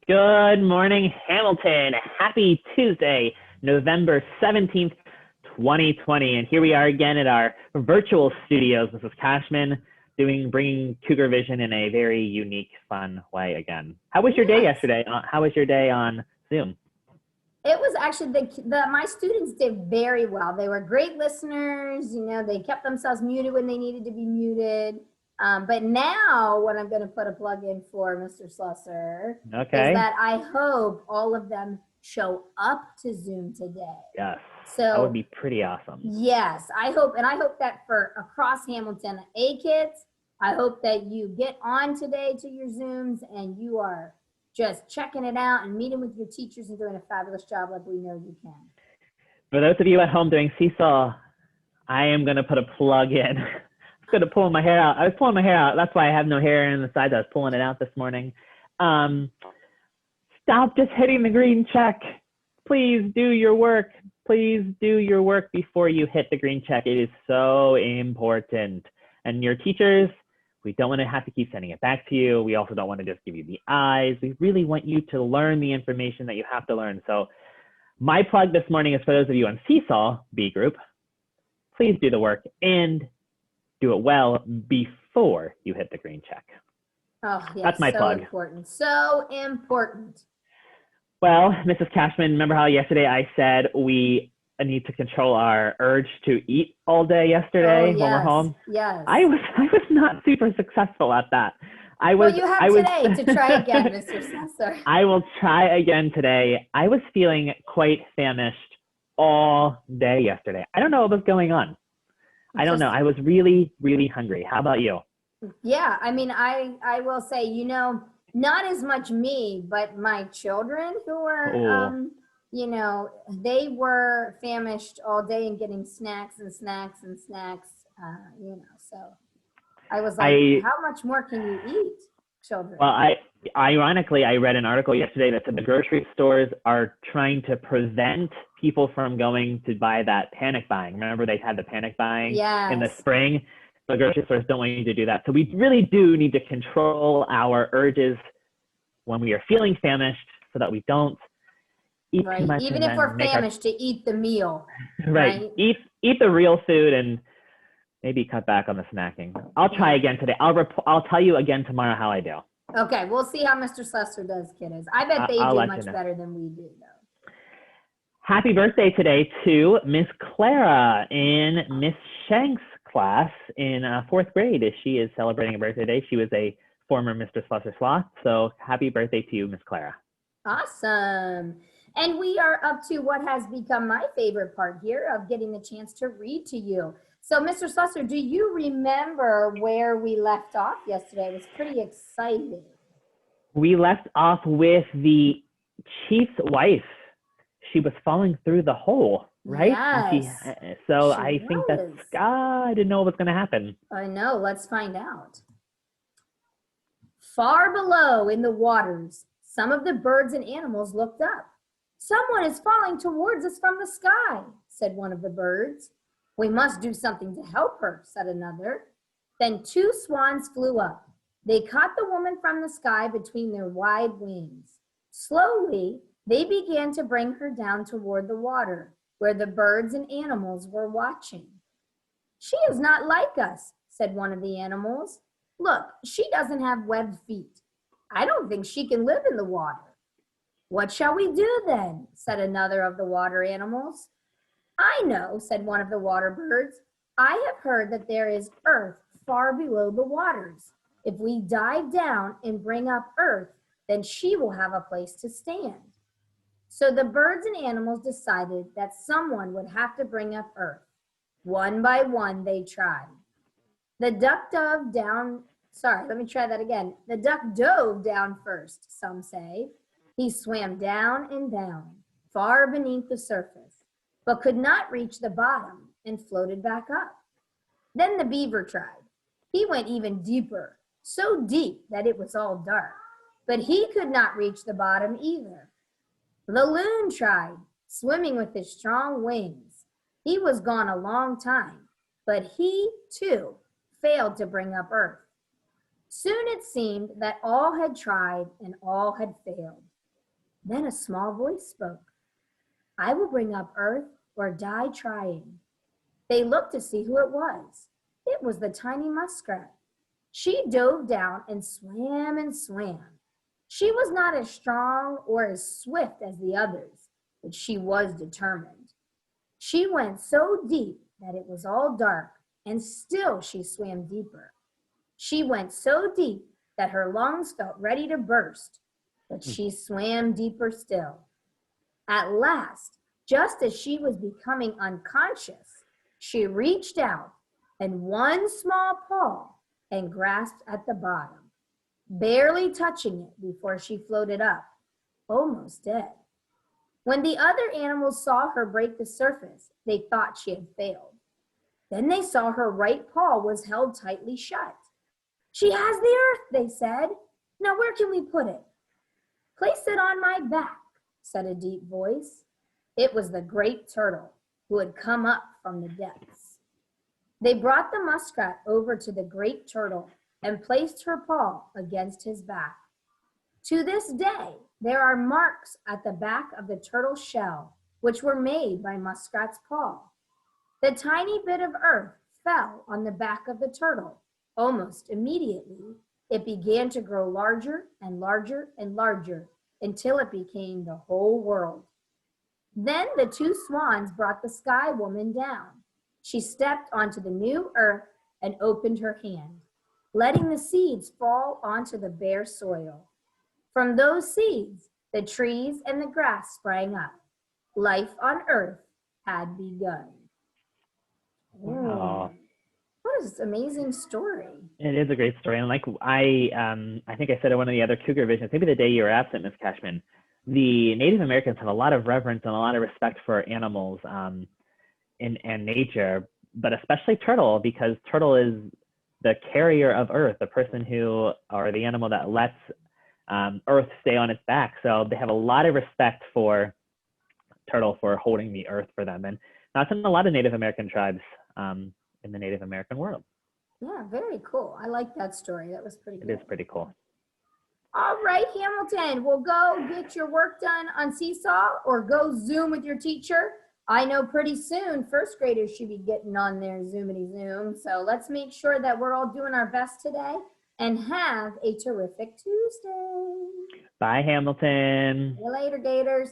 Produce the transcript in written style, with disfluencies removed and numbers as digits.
Good morning, Hamilton. Happy Tuesday, November 17th, 2020. And here we are again at our virtual studios. Mrs. Cashman bringing Cougar Vision in a very unique, fun way again. How was your day yesterday? How was your day on Zoom? It was actually my students did very well. They were great listeners. You know, they kept themselves muted when they needed to be muted. But now what I'm going to put a plug in for, Mr. Slusser, is that I hope all of them show up to Zoom today. Yes, so that would be pretty awesome. Yes, I hope that for across Hamilton, kids, I hope that you get on today to your Zooms and you are just checking it out and meeting with your teachers and doing a fabulous job like we know you can. For those of you at home doing Seesaw, I am going to put a plug in. I'm going to pull my hair out. I was pulling my hair out. That's why I have no hair in the sides. I was pulling it out this morning. Stop just hitting the green check. Please do your work. Please do your work before you hit the green check. It is so important. And your teachers, we don't want to have to keep sending it back to you. We also don't want to just give you the eyes. We really want you to learn the information that you have to learn. So my plug this morning is for those of you on Seesaw B group, please do the work and do it well before you hit the green check. Oh, yes, that's my plug. So important. Well, Mrs. Cashman, remember how yesterday I said we need to control our urge to eat all day yesterday when we're home? Yes. I was not super successful at that. Well, you have today to try again, Mr. Slusser. I will try again today. I was feeling quite famished all day yesterday. I don't know what was going on. I don't know. I was really, really hungry. How about you? Yeah, I mean, I will say, you know, not as much me, but my children who were, you know, they were famished all day and getting snacks and snacks and snacks, you know, so I was like, how much more can you eat, children? Well, ironically, I read an article yesterday that said the grocery stores are trying to prevent people from going to buy that panic buying. Remember they had the panic buying in the spring? The grocery stores don't want you to do that. So we really do need to control our urges when we are feeling famished so that we don't eat too much. Even if we're famished, to eat the meal. Right. Eat the real food and maybe cut back on the snacking. I'll try again today. I'll tell you again tomorrow how I do. Okay, we'll see how Mr. Slusser does, kiddos. I bet they do much better than we do, though. Happy birthday today to Miss Clara in Miss Shank's class in 4th grade. She is celebrating a birthday today. She was a former Mr. Slusser Sloth, so happy birthday to you, Miss Clara. Awesome. And we are up to what has become my favorite part here of getting the chance to read to you. So, Mr. Slusser, do you remember where we left off yesterday? It was pretty exciting. We left off with the chief's wife. She was falling through the hole, right? Yes. I think that's, I didn't know what was going to happen. I know. Let's find out. Far below in the waters, some of the birds and animals looked up. Someone is falling towards us from the sky, said one of the birds. We must do something to help her, said another. Then 2 swans flew up. They caught the woman from the sky between their wide wings. Slowly, they began to bring her down toward the water, where the birds and animals were watching. She is not like us, said one of the animals. Look, she doesn't have webbed feet. I don't think she can live in the water. What shall we do then? Said another of the water animals. I know, said one of the water birds. I have heard that there is earth far below the waters. If we dive down and bring up earth, then she will have a place to stand. So the birds and animals decided that someone would have to bring up earth. One by one, they tried. The duck dove down, The duck dove down first, some say. He swam down and down, far beneath the surface, but could not reach the bottom and floated back up. Then the beaver tried. He went even deeper, so deep that it was all dark, but he could not reach the bottom either. The loon tried, swimming with his strong wings. He was gone a long time, but he, too, failed to bring up earth. Soon it seemed that all had tried and all had failed. Then a small voice spoke. I will bring up Earth or die trying. They looked to see who it was. It was the tiny muskrat. She dove down and swam and swam. She was not as strong or as swift as the others, but she was determined. She went so deep that it was all dark, and still she swam deeper. She went so deep that her lungs felt ready to burst, but she swam deeper still. At last, just as she was becoming unconscious, she reached out and one small paw and grasped at the bottom, barely touching it before she floated up, almost dead. When the other animals saw her break the surface, they thought she had failed. Then they saw her right paw was held tightly shut. She has the earth, they said. Now where can we put it? Place it on my back, said a deep voice. It was the great turtle who had come up from the depths. They brought the muskrat over to the great turtle and placed her paw against his back. To this day, there are marks at the back of the turtle's shell, which were made by muskrat's paw. The tiny bit of earth fell on the back of the turtle. Almost immediately, it began to grow larger and larger and larger until it became the whole world. Then the two swans brought the sky woman down. She stepped onto the new earth and opened her hand, letting the seeds fall onto the bare soil. From those seeds, the trees and the grass sprang up. Life on earth had begun. Wow. What an amazing story. It is a great story. And like I think I said in one of the other Cougar Visions, maybe the day you were absent, Ms. Cashman, the Native Americans have a lot of reverence and a lot of respect for animals and nature, but especially turtle, because turtle is the carrier of earth, the person who, or the animal that lets earth stay on its back. So they have a lot of respect for turtle for holding the earth for them. And that's in a lot of Native American tribes in the Native American world. Yeah, very cool. I like that story. That was pretty good. It is pretty cool. All right, Hamilton, well, go get your work done on Seesaw or go Zoom with your teacher. I know pretty soon first graders should be getting on their Zoomity Zoom. So let's make sure that we're all doing our best today and have a terrific Tuesday. Bye, Hamilton. See you later, Gators.